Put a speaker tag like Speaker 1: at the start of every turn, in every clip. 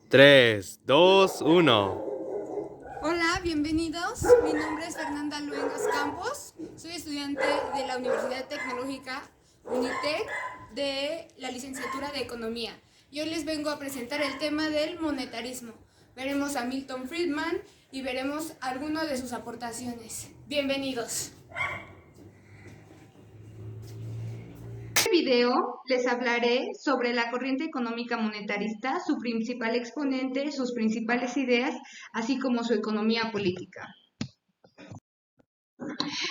Speaker 1: 3, 2, 1.
Speaker 2: Hola, bienvenidos. Mi nombre es Fernanda Luengas Campos. Soy estudiante de la Universidad Tecnológica UNITEC de la licenciatura de Economía. Y hoy les vengo a presentar el tema del monetarismo. Veremos a Milton Friedman y veremos algunas de sus aportaciones. Bienvenidos. En este video les hablaré sobre la corriente económica monetarista, su principal exponente, sus principales ideas, así como su economía política.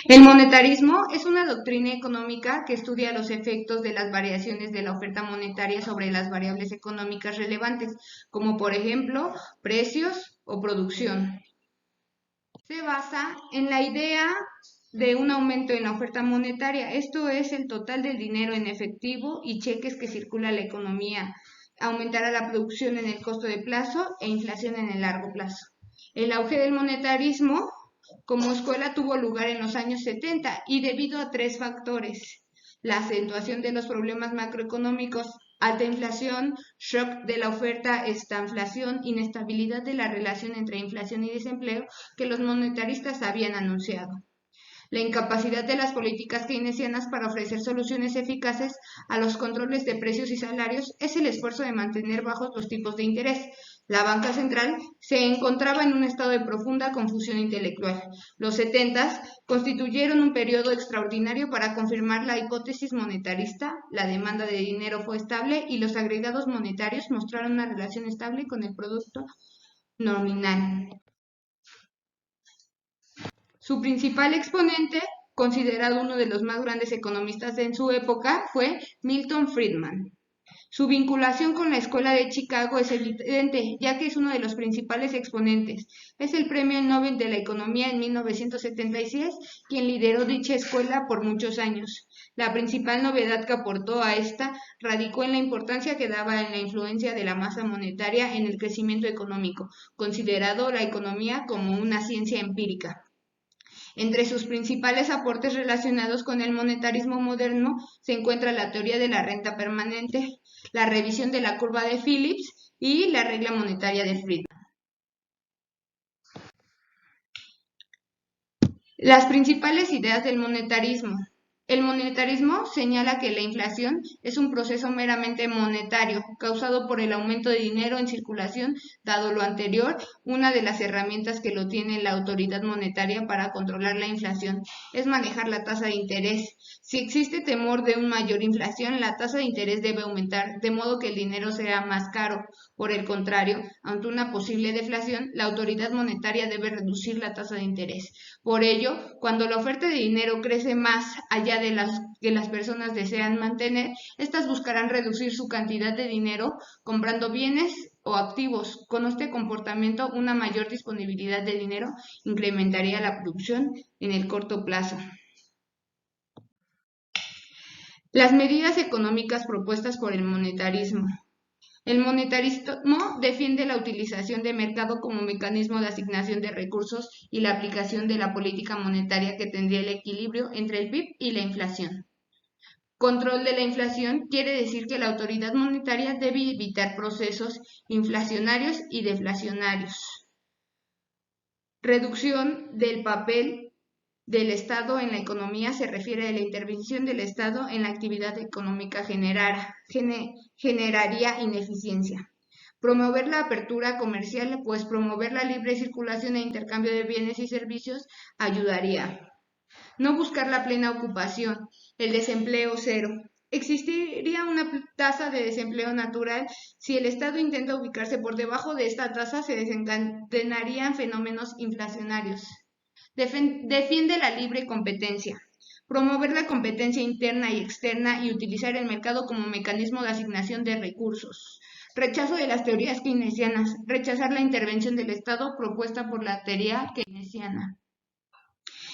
Speaker 2: El monetarismo es una doctrina económica que estudia los efectos de las variaciones de la oferta monetaria sobre las variables económicas relevantes, como por ejemplo precios o producción. Se basa en la idea de un aumento en la oferta monetaria, esto es el total del dinero en efectivo y cheques que circula en la economía. Aumentará la producción en el corto plazo e inflación en el largo plazo. El auge del monetarismo como escuela tuvo lugar en los años 70 y debido a tres factores: la acentuación de los problemas macroeconómicos, alta inflación, shock de la oferta, estanflación, inestabilidad de la relación entre inflación y desempleo que los monetaristas habían anunciado. La incapacidad de las políticas keynesianas para ofrecer soluciones eficaces a los controles de precios y salarios es el esfuerzo de mantener bajos los tipos de interés. La banca central se encontraba en un estado de profunda confusión intelectual. Los 70 constituyeron un periodo extraordinario para confirmar la hipótesis monetarista. La demanda de dinero fue estable y los agregados monetarios mostraron una relación estable con el producto nominal. Su principal exponente, considerado uno de los más grandes economistas en su época, fue Milton Friedman. Su vinculación con la Escuela de Chicago es evidente, ya que es uno de los principales exponentes. Es el Premio Nobel de la Economía en 1976, quien lideró dicha escuela por muchos años. La principal novedad que aportó a esta radicó en la importancia que daba en la influencia de la masa monetaria en el crecimiento económico, considerando la economía como una ciencia empírica. Entre sus principales aportes relacionados con el monetarismo moderno se encuentra la teoría de la renta permanente, la revisión de la curva de Phillips y la regla monetaria de Friedman. Las principales ideas del monetarismo. El monetarismo señala que la inflación es un proceso meramente monetario, causado por el aumento de dinero en circulación. Dado lo anterior, una de las herramientas que lo tiene la autoridad monetaria para controlar la inflación es manejar la tasa de interés. Si existe temor de una mayor inflación, la tasa de interés debe aumentar, de modo que el dinero sea más caro. Por el contrario, ante una posible deflación, la autoridad monetaria debe reducir la tasa de interés. Por ello, cuando la oferta de dinero crece más allá de las que las personas desean mantener, estas buscarán reducir su cantidad de dinero comprando bienes o activos. Con este comportamiento, una mayor disponibilidad de dinero incrementaría la producción en el corto plazo. Las medidas económicas propuestas por el monetarismo. El monetarismo defiende la utilización de mercado como mecanismo de asignación de recursos y la aplicación de la política monetaria que tendría el equilibrio entre el PIB y la inflación. Control de la inflación quiere decir que la autoridad monetaria debe evitar procesos inflacionarios y deflacionarios. Reducción del papel del Estado en la economía se refiere a la intervención del Estado en la actividad económica generaría ineficiencia. Promover la apertura comercial, pues promover la libre circulación e intercambio de bienes y servicios ayudaría. No buscar la plena ocupación, el desempleo cero. Existiría una tasa de desempleo natural. Si el Estado intenta ubicarse por debajo de esta tasa, se desencadenarían fenómenos inflacionarios. Defiende la libre competencia. Promover la competencia interna y externa y utilizar el mercado como mecanismo de asignación de recursos. Rechazo de las teorías keynesianas. Rechazar la intervención del Estado propuesta por la teoría keynesiana.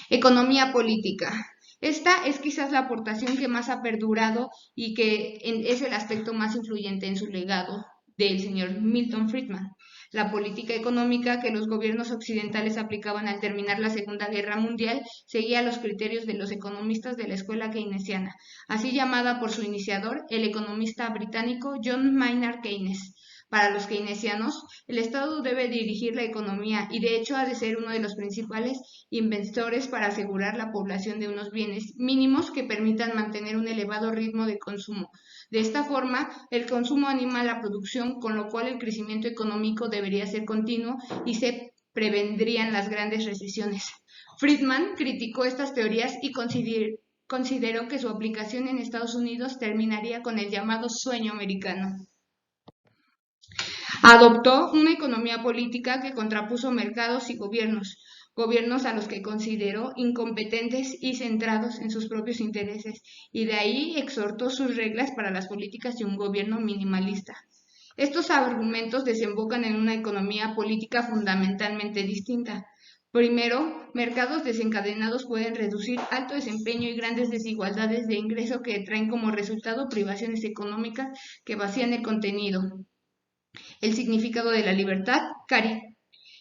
Speaker 2: Economía política. Esta es quizás la aportación que más ha perdurado y que es el aspecto más influyente en su legado del señor Milton Friedman. La política económica que los gobiernos occidentales aplicaban al terminar la Segunda Guerra Mundial seguía los criterios de los economistas de la escuela keynesiana, así llamada por su iniciador, el economista británico John Maynard Keynes. Para los keynesianos, el Estado debe dirigir la economía y de hecho ha de ser uno de los principales inversores para asegurar la población de unos bienes mínimos que permitan mantener un elevado ritmo de consumo. De esta forma, el consumo anima la producción, con lo cual el crecimiento económico debería ser continuo y se prevendrían las grandes recesiones. Friedman criticó estas teorías y consideró que su aplicación en Estados Unidos terminaría con el llamado sueño americano. Adoptó una economía política que contrapuso mercados y gobiernos a los que consideró incompetentes y centrados en sus propios intereses, y de ahí exhortó sus reglas para las políticas de un gobierno minimalista. Estos argumentos desembocan en una economía política fundamentalmente distinta. Primero, mercados desencadenados pueden reducir alto desempeño y grandes desigualdades de ingreso que traen como resultado privaciones económicas que vacían el contenido, el significado de la libertad,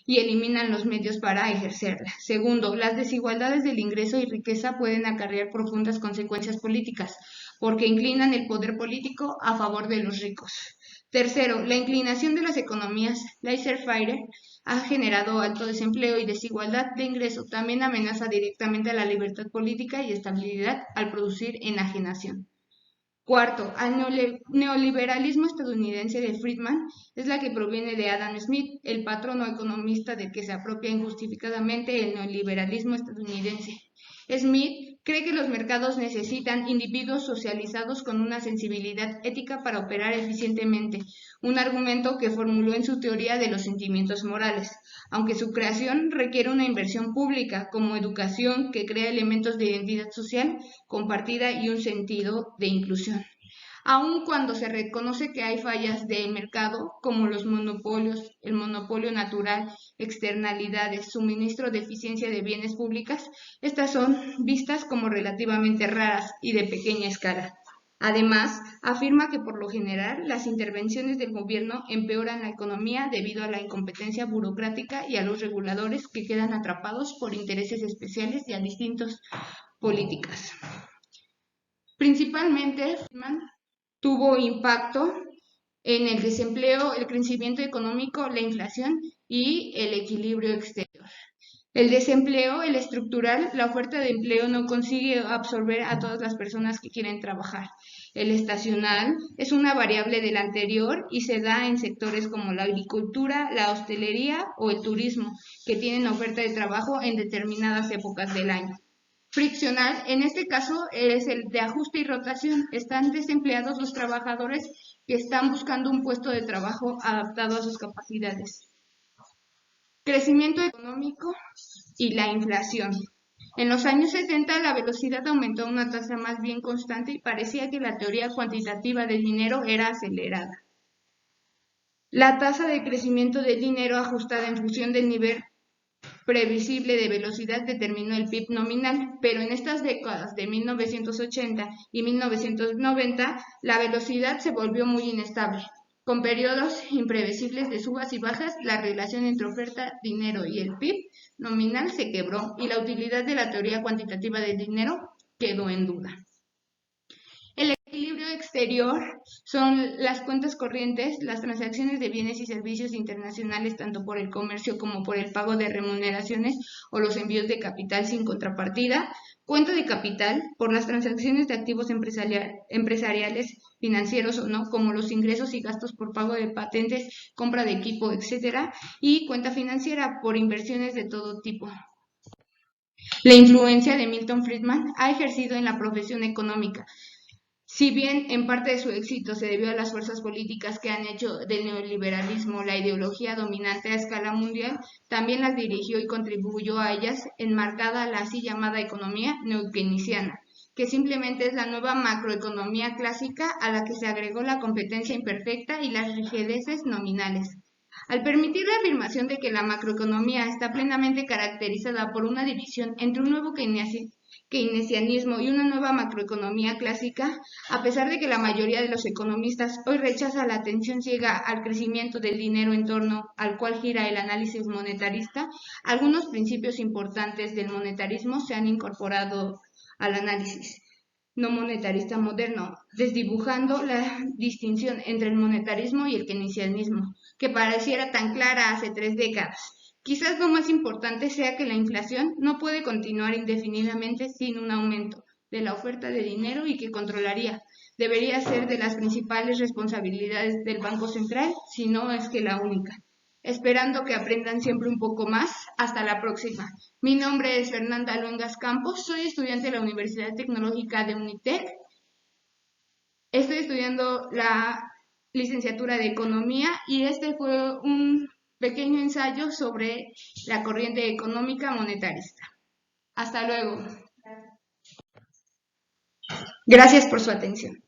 Speaker 2: y eliminan los medios para ejercerla. Segundo, las desigualdades del ingreso y riqueza pueden acarrear profundas consecuencias políticas, porque inclinan el poder político a favor de los ricos. Tercero, la inclinación de las economías laissez-faire ha generado alto desempleo y desigualdad de ingreso. También amenaza directamente a la libertad política y estabilidad al producir enajenación. Cuarto, al neoliberalismo estadounidense de Friedman es la que proviene de Adam Smith, el patrono economista del que se apropia injustificadamente el neoliberalismo estadounidense. Smith cree que los mercados necesitan individuos socializados con una sensibilidad ética para operar eficientemente, un argumento que formuló en su teoría de los sentimientos morales, aunque su creación requiere una inversión pública, como educación que crea elementos de identidad social compartida y un sentido de inclusión. Aun cuando se reconoce que hay fallas de mercado, como los monopolios, el monopolio natural, externalidades, suministro de eficiencia de bienes públicas, estas son vistas como relativamente raras y de pequeña escala. Además, afirma que por lo general las intervenciones del gobierno empeoran la economía debido a la incompetencia burocrática y a los reguladores que quedan atrapados por intereses especiales y a distintas políticas. Principalmente, Friedman tuvo impacto en el desempleo, el crecimiento económico, la inflación y el equilibrio exterior. El desempleo, el estructural, la oferta de empleo no consigue absorber a todas las personas que quieren trabajar. El estacional es una variable del anterior y se da en sectores como la agricultura, la hostelería o el turismo, que tienen oferta de trabajo en determinadas épocas del año. Friccional, en este caso, es el de ajuste y rotación. Están desempleados los trabajadores que están buscando un puesto de trabajo adaptado a sus capacidades. Crecimiento económico y la inflación. En los años 70 la velocidad aumentó a una tasa más bien constante y parecía que la teoría cuantitativa del dinero era acelerada. La tasa de crecimiento del dinero ajustada en función del nivel previsible de velocidad determinó el PIB nominal, pero en estas décadas de 1980 y 1990 la velocidad se volvió muy inestable. Con periodos imprevisibles de subas y bajas, la relación entre oferta, dinero y el PIB nominal se quebró y la utilidad de la teoría cuantitativa del dinero quedó en duda. El equilibrio exterior son las cuentas corrientes, las transacciones de bienes y servicios internacionales, tanto por el comercio como por el pago de remuneraciones o los envíos de capital sin contrapartida. Cuenta de capital, por las transacciones de activos empresariales, financieros o no, como los ingresos y gastos por pago de patentes, compra de equipo, etc. Y cuenta financiera, por inversiones de todo tipo. La influencia de Milton Friedman ha ejercido en la profesión económica. Si bien en parte de su éxito se debió a las fuerzas políticas que han hecho del neoliberalismo la ideología dominante a escala mundial, también las dirigió y contribuyó a ellas enmarcada la así llamada economía neokeynesiana, que simplemente es la nueva macroeconomía clásica a la que se agregó la competencia imperfecta y las rigideces nominales. Al permitir la afirmación de que la macroeconomía está plenamente caracterizada por una división entre un nuevo keynesianismo y una nueva macroeconomía clásica, a pesar de que la mayoría de los economistas hoy rechaza la atención ciega al crecimiento del dinero en torno al cual gira el análisis monetarista, algunos principios importantes del monetarismo se han incorporado al análisis. no monetarista moderno, desdibujando la distinción entre el monetarismo y el keynesianismo, que pareciera tan clara hace 3 décadas. Quizás lo más importante sea que la inflación no puede continuar indefinidamente sin un aumento de la oferta de dinero y que controlaría. Debería ser de las principales responsabilidades del Banco Central, si no es que la única. Esperando que aprendan siempre un poco más. Hasta la próxima. Mi nombre es Fernanda Luengas Campos, soy estudiante de la Universidad Tecnológica de UNITEC. Estoy estudiando la licenciatura de Economía y este fue un pequeño ensayo sobre la corriente económica monetarista. Hasta luego. Gracias por su atención.